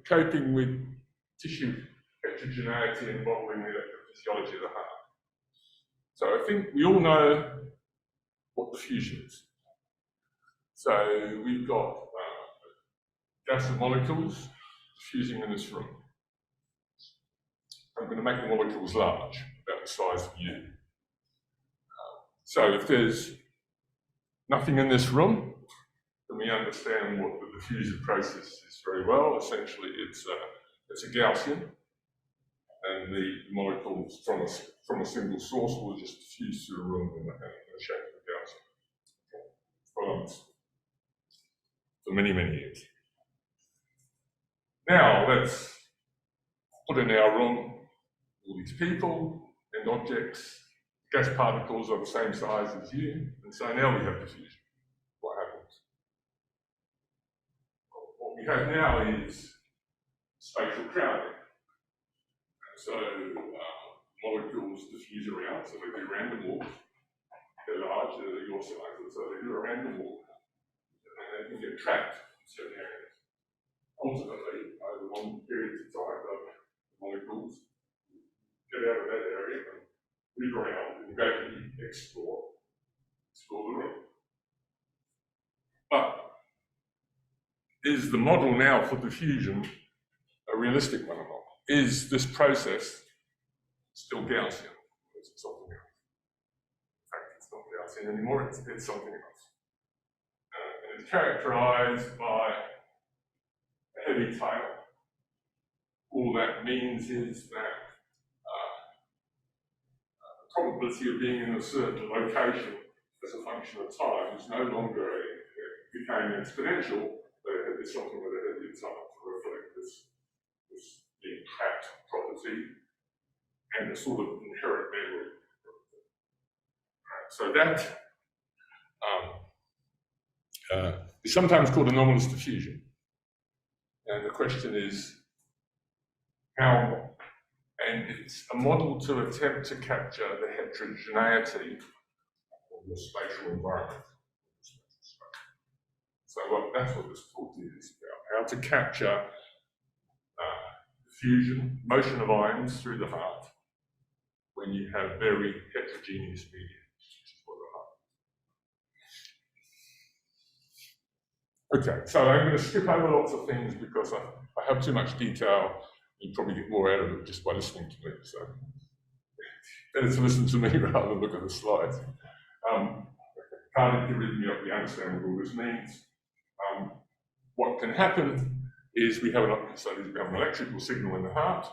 coping with tissue heterogeneity and modelling the electrophysiology of the heart. So I think we all know what diffusion is. So we've got gas and molecules diffusing in this room. I'm going to make the molecules large, about the size of you. So if there's nothing in this room, then we understand what the diffusion process is very well. Essentially, it's a Gaussian, and the molecules from a single source will just diffuse through the room in the shape of a Gaussian. For many, many years. Now let's put in our room all these people and objects. Gas particles are the same size as you, and so now we have diffusion. What happens? What we have now is spatial crowding. And so molecules diffuse around, so they do random walks. They're large, they're your size, so they do a random walk. And they can get trapped in certain areas. Ultimately, over long periods of time, the molecules get out of that area and move around and gradually explore the room. But is the model now for diffusion a realistic one or not? Is this process still Gaussian? Or is it something else? In fact, it's not Gaussian anymore, it's something else. And it's characterized by a heavy tail. All that means is that the probability of being in a certain location as a function of time is no longer became exponential, but it's something with a heavy tail to reflect this being trapped property and the sort of inherent memory. So that is sometimes called anomalous diffusion. And the question is how, and it's a model to attempt to capture the heterogeneity of the spatial environment. So that's what this talk is about, how to capture diffusion, motion of ions through the heart when you have very heterogeneous media. Okay, so I'm going to skip over lots of things because I have too much detail. You probably get more out of it just by listening to me. So better to listen to me rather than look at the slides. Cardiorhythmia, we understand what all this means. What can happen is we have an electrical signal in the heart,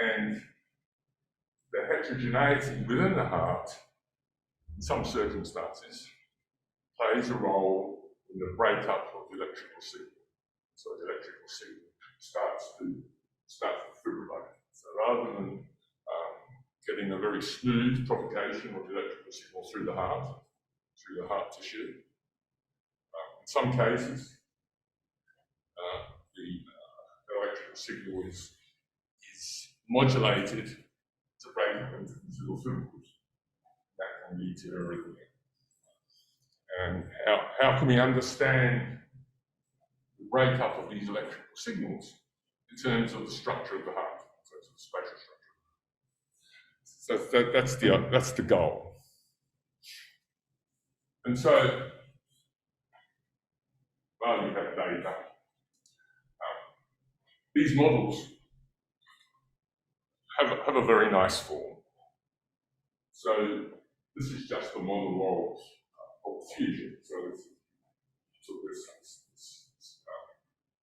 and the heterogeneity within the heart, in some circumstances, plays a role in the breakup of the electrical signal. So the electrical signal starts to fibrillate. So rather than getting a very smooth propagation of the electrical signal through the heart tissue, in some cases, the electrical signal is modulated to break up into these little fibrils. That can lead to arrhythmia. And how can we understand the breakup of these electrical signals in terms of the structure of the heart, in terms of the spatial structure? So that's the goal. And so, well, you have data. These models have a very nice form. So this is just a model of diffusion. So this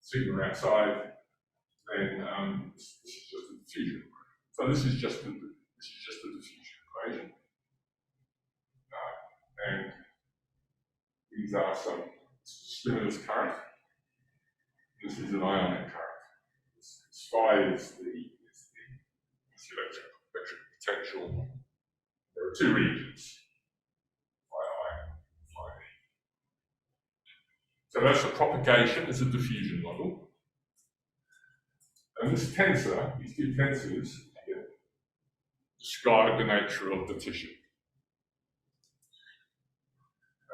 signal outside, then this is just a diffusion. So this is just a diffusion equation, and these are some stimulus current. This is an ionic current. This phi is the electric potential. There are two regions. So that's a propagation, it's a diffusion model. And this tensor, these two tensors here, describe the nature of the tissue.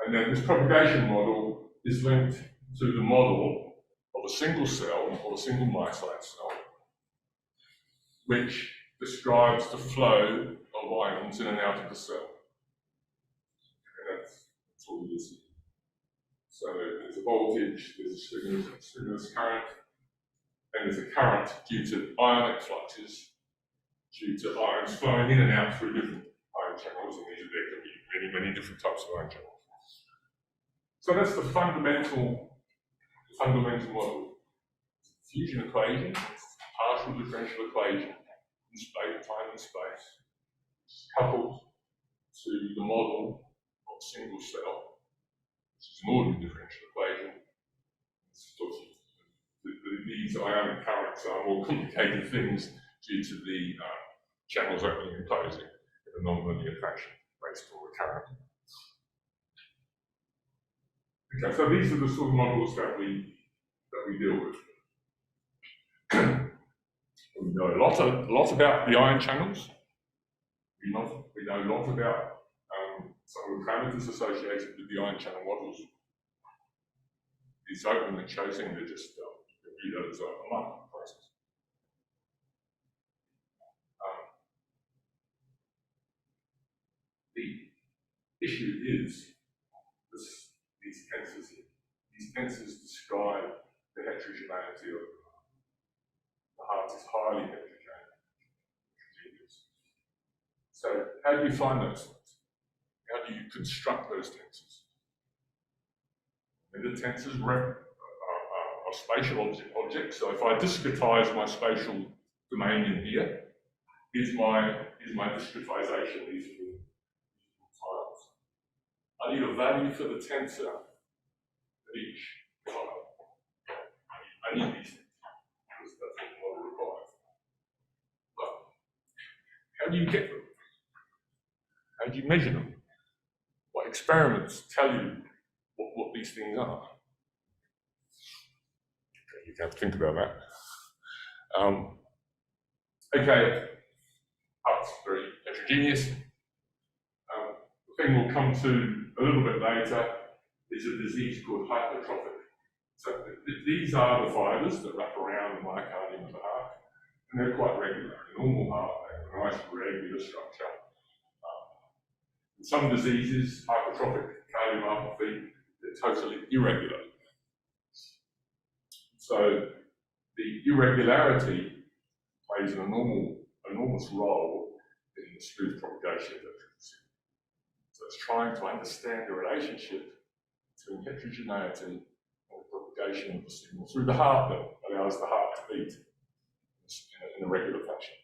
And then this propagation model is linked to the model of of a single cell, or a single myocyte cell, which describes the flow of ions in and out of the cell. And that's all it is. So there's a voltage, there's a stimulus current, and there's a current due to ionic fluxes, due to ions flowing in and out through different ion channels, and there can be many different types of ion channels. So that's the fundamental model. Fusion equation, partial differential equation in space, time and space, coupled to the model of a single cell, which is an ordinary differential equation. These ionic currents are more complicated things due to the channels opening and closing in a non-linear fashion based on the current. Okay, so these are the sort of models that we deal with. We know a lot about the ion channels. We know a lot about some of the parameters associated with the ion channel models. These open and closing, they're just those are a market process. The issue is these tensors here. These tensors describe the heterogeneity of the heart. The heart is highly heterogeneous. So how do you find those things? How do you construct those tensors? And the tensors are spatial objects. So if I discretize my spatial domain in here, is my discretization. These are the tiles. I need a value for the tensor at each tile. I need these things because that's what the model requires. But how do you get them? How do you measure them? What experiments tell you what these things are? Okay, you have to think about that. Okay, heart's very heterogeneous. The thing we'll come to a little bit later is a disease called hypertrophic. So these are the fibers that wrap around the myocardium of the heart, and they're quite regular. A normal heart, they have a nice regular structure. In some diseases, hypertrophic cardiomyopathy, they're totally irregular. So the irregularity plays an enormous role in the smooth propagation of electricity. So it's trying to understand the relationship between heterogeneity and the propagation of the signal through the heart that allows the heart to beat in a regular fashion.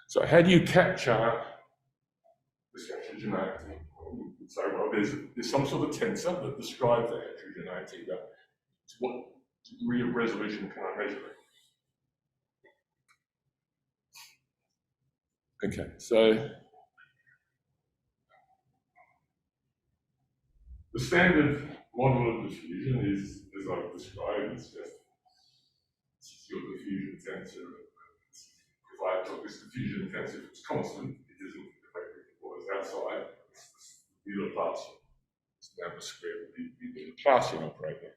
So how do you capture this heterogeneity? So well, there's some sort of tensor that describes the heterogeneity, but to what degree of resolution can I measure it? Okay, so the standard model of diffusion is, as I've described, it's just your diffusion tensor. If I took this diffusion tensor, it's constant, it isn't affected what is outside. It's the Laplacian. It's now the square of the Laplacian operator.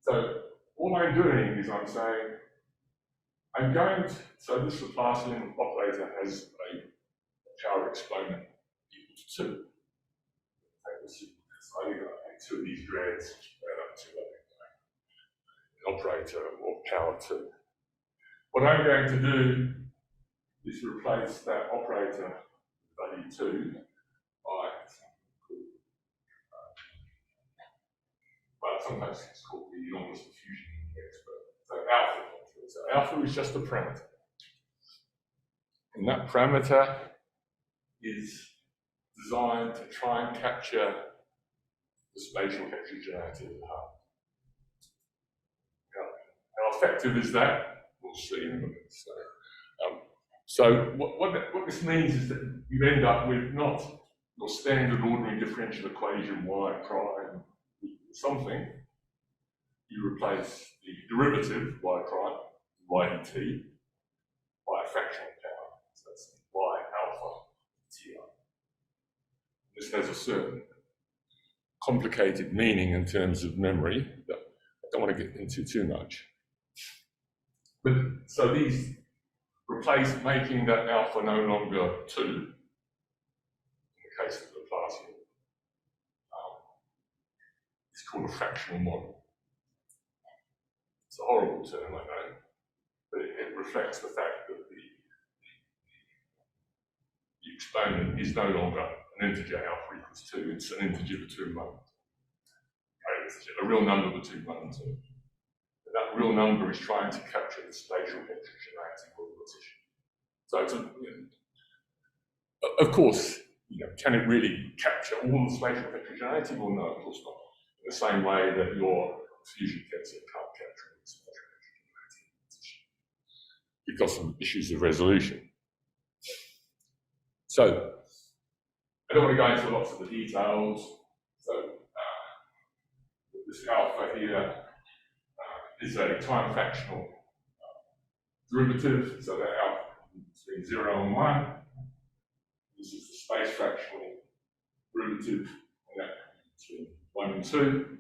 So all I'm doing is I'm saying, so this Laplacian operator has a power exponent equal to 2. So I'm going to add 2 of these grades, add up to an operator or power 2. What I'm going to do is replace that operator value 2 by something called, well, sometimes it's called the enormous diffusion index, so alpha. So alpha is just a parameter. And that parameter is designed to try and capture the spatial heterogeneity of the heart. Now, how effective is that? We'll see in a minute. So what this means is that you end up with not your standard ordinary differential equation y prime equals something. You replace the derivative y prime, y dt, by a fractional power. So that's y alpha ti. This has a certain complicated meaning in terms of memory that I don't want to get into too much. But so these replace making that alpha no longer 2, in the case of the Laplacian. It's called a fractional model. It's a horrible term, I know, but it reflects the fact that the exponent is no longer an integer alpha equals 2, it's an integer between 1. A real number between 1 and 2. And that real number is trying to capture the spatial heterogeneity of the tissue. So it's of course, can it really capture all the spatial heterogeneity? Well, no, of course not. In the same way that your fusion tensor can't capture all the spatial heterogeneity of the tissue because of issues of resolution. So, I don't want to go into lots of the details. So, this alpha here is a time fractional derivative, so that alpha between 0 and 1. This is the space fractional derivative, and that between 1 and 2.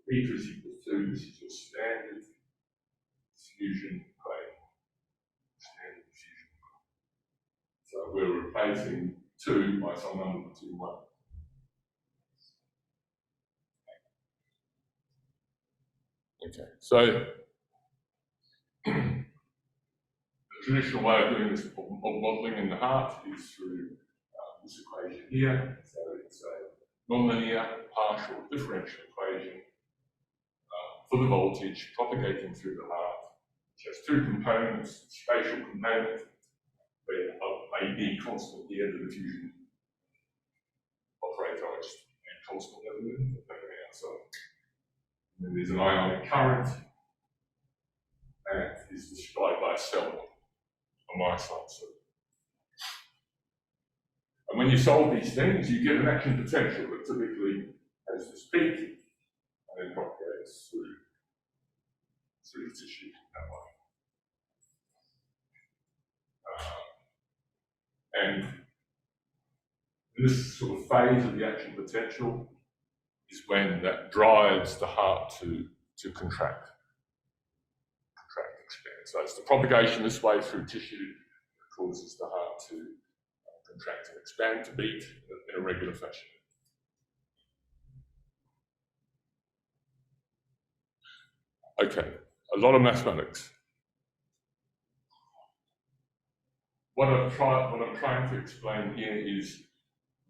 Beta is equal to 2, this is your standard diffusion plane. Standard diffusion plane. So we're replacing 2 by some number between 1. Okay, so the traditional way of doing this of modelling in the heart is through this equation here. So it's a nonlinear partial differential equation for the voltage propagating through the heart, which has 2 components: spatial component, where a B constant at the end of the fusion operator, which is a constant element outside. And then there's an ionic current, and it is described by a cell, a myosine cell. And when you solve these things, you get an action potential that typically has this peak and then propagates through the tissue that way. And this sort of phase of the action potential is when that drives the heart to contract, expand. So it's the propagation this way through tissue that causes the heart to contract and expand, to beat in a regular fashion. Okay, a lot of mathematics. What I'm trying to explain here is,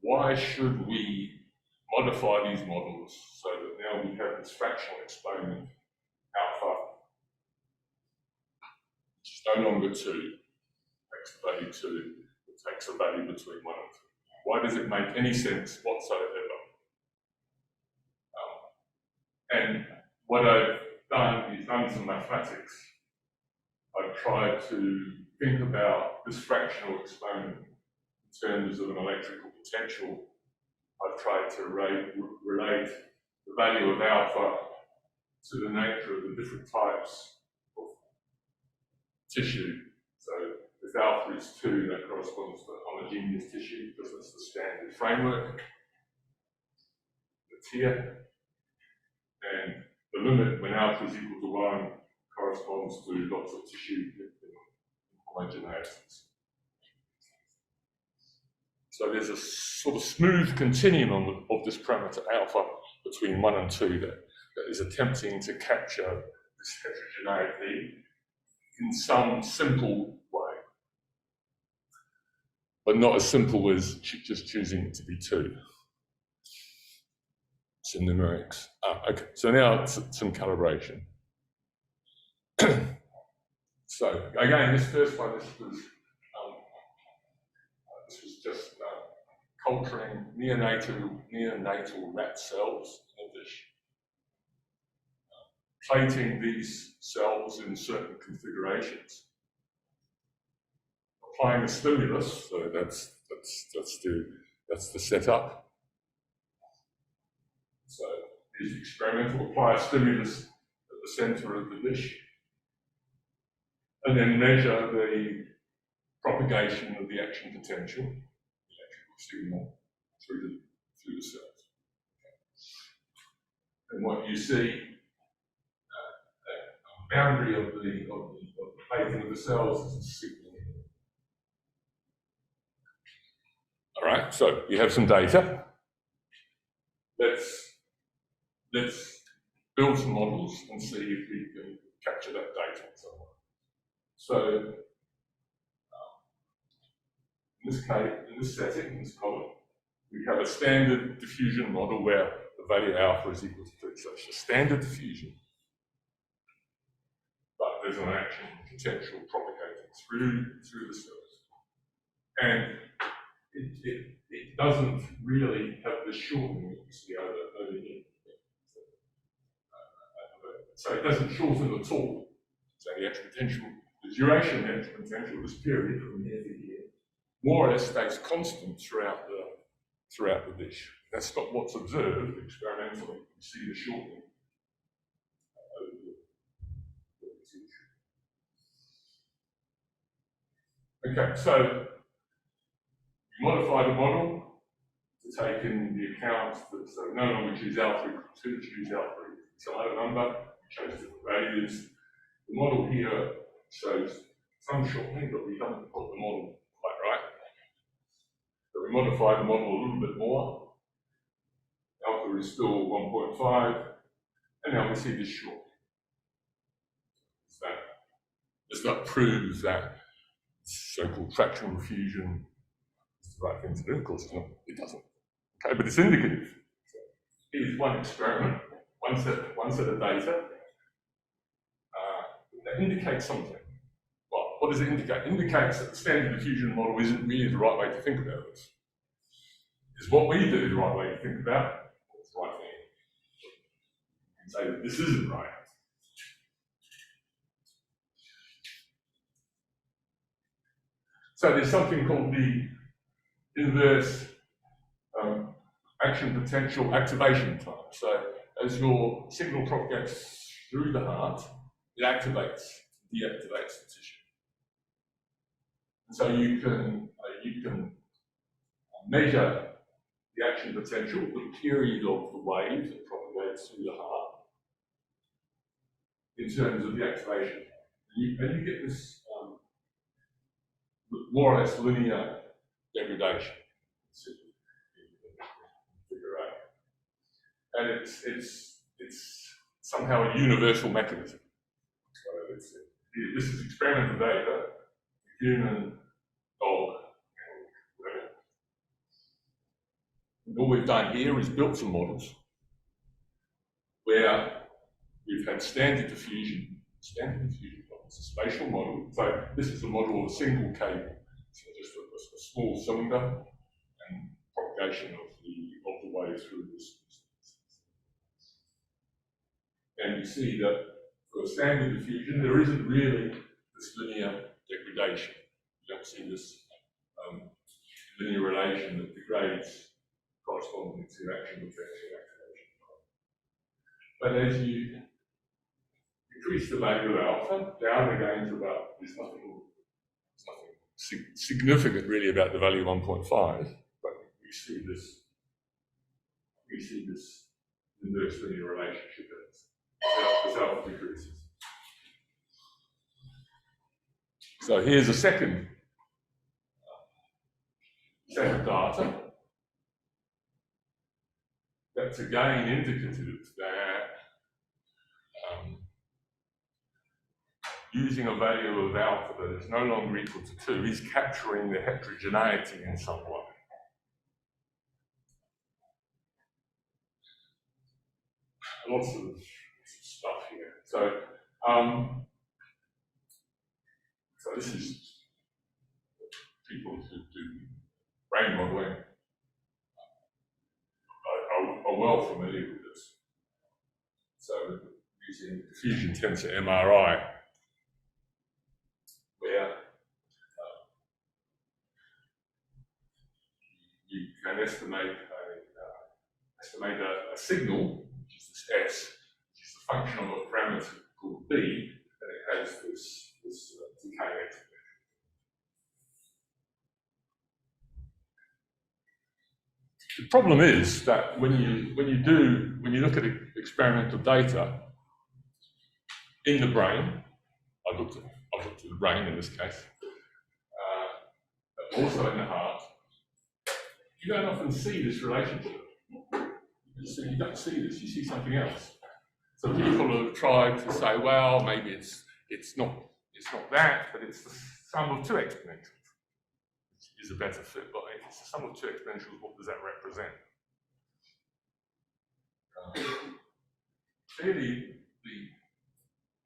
why should we modify these models so that now we have this fractional exponent alpha, which is no longer 2, takes the value 2, it takes a value between 1 and 2. Why does it make any sense whatsoever? And what I've done is done some mathematics. I've tried to think about this fractional exponent in terms of an electrical potential. I've tried to relate the value of alpha to the nature of the different types of tissue. So if alpha is 2, that corresponds to homogeneous tissue because that's the standard framework that's here. And the limit when alpha is equal to 1 corresponds to lots of tissue in homogeneities. So there's a sort of smooth continuum of this parameter alpha between 1 and 2 that is attempting to capture this heterogeneity in some simple way, but not as simple as just choosing it to be 2. It's in numerics. Okay, so now some calibration. So again, this first one, this was just culturing neonatal rat cells in a dish, plating these cells in certain configurations, applying a stimulus. So that's the setup. So here's the experimental. Apply a stimulus at the center of the dish, and then measure the propagation of the action potential, the electrical signal through the cells. And what you see, the boundary of the plating of the cells is a signal. All right, so you have some data. Let's build some models and see if we can capture that data somewhere. So in this case, in this setting, in this column, we have a standard diffusion model where the value alpha is equal to 3. So it's a standard diffusion, but there's an action potential propagating through the cells. And it doesn't really have the shortening that you see over here. So it doesn't shorten at all. So the action potential, the duration of the action potential, this period from here to here, more or less stays constant throughout the dish. That's not what's observed experimentally. You see the shortening over the Okay, so you modify the model to take in the account that so no longer choose alpha equal to 2, choose alpha equal to some other number, you chose different values. The model here shows some shortening, but we haven't got the model quite right. So we modify the model a little bit more. Alpha is still 1.5, and now we see this shortening. Does that prove that so-called fractional diffusion is the right thing to do? Of course, it's not. It doesn't. Okay, but it's indicative. So here's one experiment, one set of data that indicates something. Well, what does it indicate? It indicates that the standard diffusion model isn't really the right way to think about this. Is what we do the right way to think about it? It's the right thing. You can say that this isn't right. So there's something called the inverse action potential activation time. So as your signal propagates through the heart, it activates, deactivates the tissue. And so you can measure the action potential, the period of the wave that propagates through the heart, in terms of the activation. And you get this more or less linear degradation. And it's somehow a universal mechanism. So this is experimental data, human, dog, whatever. And all we've done here is built some models where we've had standard diffusion models, a spatial model. So this is a model of a single cable, so just a small cylinder and propagation of the wave through this. And you see that for a standard diffusion, there isn't really this linear degradation. You don't see this linear relation that degrades corresponding to action potential activation. But as you increase the value of alpha, down again to about, there's nothing significant really about the value 1.5, but we see this inverse linear relationship as alpha decreases. So here's a second set of data that's again indicative that using a value of alpha that is no longer equal to 2 is capturing the heterogeneity in some way. Lots of stuff here. So this is people who do brain modeling are well familiar with this. So using diffusion tensor MRI, where you can estimate a signal, which is this S, which is the function of a parameter called B, and it has this decay exponential. The problem is that when you look at experimental data in the brain, I've looked at the brain in this case, also in the heart, you don't often see this relationship. You don't see this, you see something else. So people have tried to say, well, maybe it's not that, but it's the sum of two exponentials, which is a better fit. But if it's the sum of two exponentials, what does that represent? Clearly, the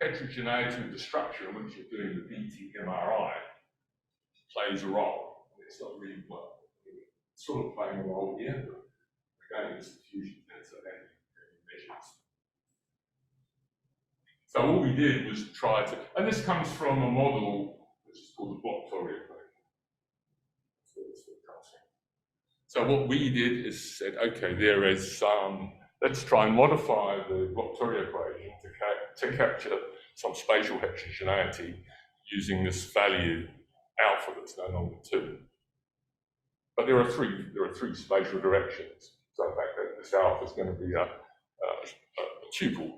heterogeneity of the structure in which you're doing the BT-MRI plays a role. It's not really, well, it's sort of playing a role here, but again, it's diffusion tensor and measures. So all we did was try to, and this comes from a model which is called the Bloch-Torre equation. So what we did is said, okay, there is some, let's try and modify the Bloch-Torre equation to capture some spatial heterogeneity using this value alpha that's no longer 2. But there are three spatial directions. So in fact, this alpha is going to be a tuple.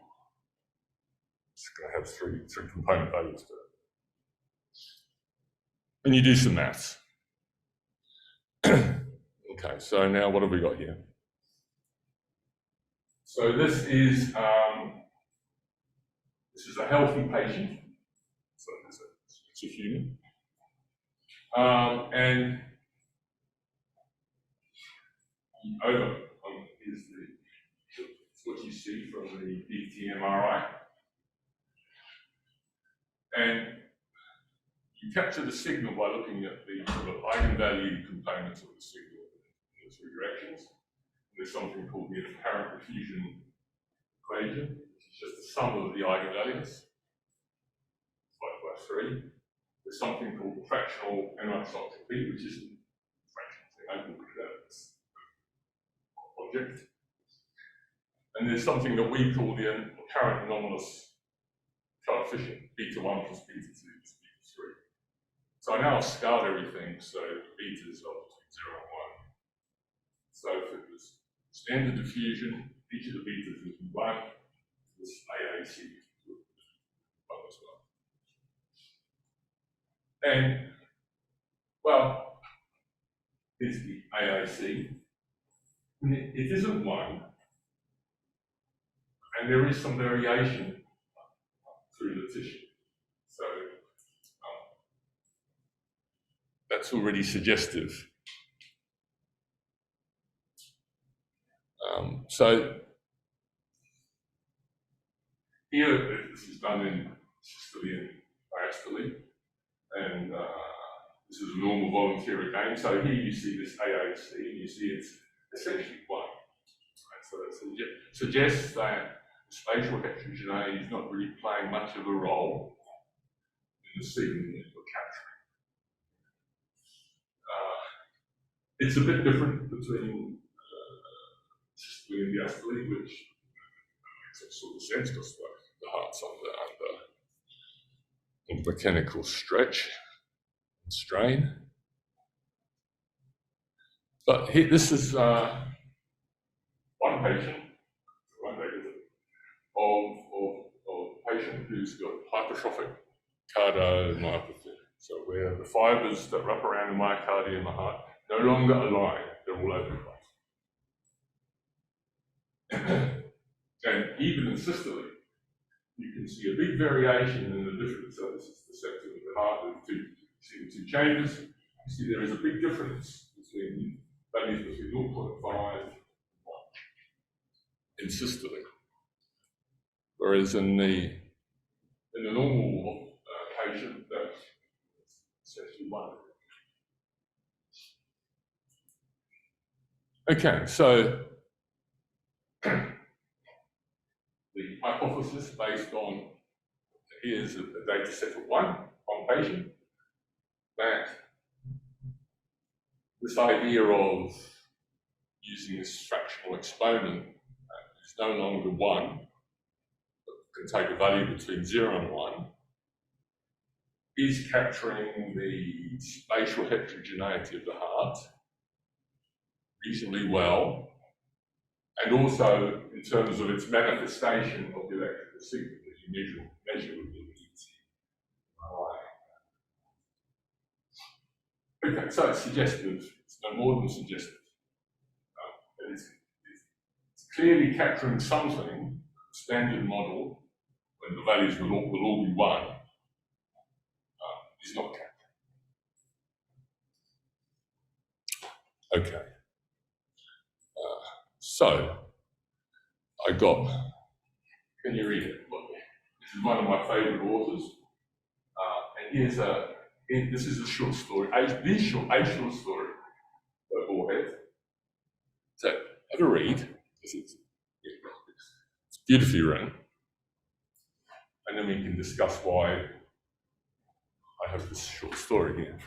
It's going to have three component values to it. And you do some maths. Okay, so now what have we got here? So this is a healthy patient. So it's a human. And over is what you see from the BT-MRI. And you capture the signal by looking at the sort of eigenvalue components of the signal in the 3 directions. There's something called the apparent diffusion equation, which is just the sum of the eigenvalues, 5 by 3. There's something called fractional anisotropy, which is a fractional thing, object. And there's something that we call the apparent anomalous coefficient, beta1 plus beta2 plus beta3. So I now scaled everything, so betas are between 0 and 1. So if it was standard diffusion, each of the betas is 1, this AAC is 1 as well. And, well, here's the AAC. It isn't 1, and there is some variation through the tissue. So that's already suggestive. So here, this is done in systole and diastole, and this is a normal volunteer again. So here you see this AAC, and you see it's essentially 1. Right? So that suggests that spatial heterogeneity is not really playing much of a role in the signal that you're capturing. It's a bit different between systole and diastole, which makes some sort of sense because the heart's under mechanical stretch and strain. But here, this is one patient of a patient who's got hypertrophic cardiomyopathy. So where the fibers that wrap around the myocardium in the heart no longer align, they're all over the place. And even in systole, you can see a big variation in the difference. So this is the section of the heart, you see the 2 chambers. You see there is a big difference between values between 0.5 and 1 in systole. Whereas in the normal patient, that's essentially 1. Okay, so the hypothesis based on, here's a data set of one patient, that this idea of using this fractional exponent is no longer 1, can take a value between 0 and 1, is capturing the spatial heterogeneity of the heart reasonably well, and also in terms of its manifestation of the electrical signal that you measure with the EEG. Okay, so it's suggestive. It's no more than suggestive. It's clearly capturing something, standard model, when the values will all be 1, is not captured. Okay. So, I got, can you read it? This is one of my favourite authors. And this is a short story, a short story by Burrage. So, have a read. It's beautifully written. And then we can discuss why I have this short story here.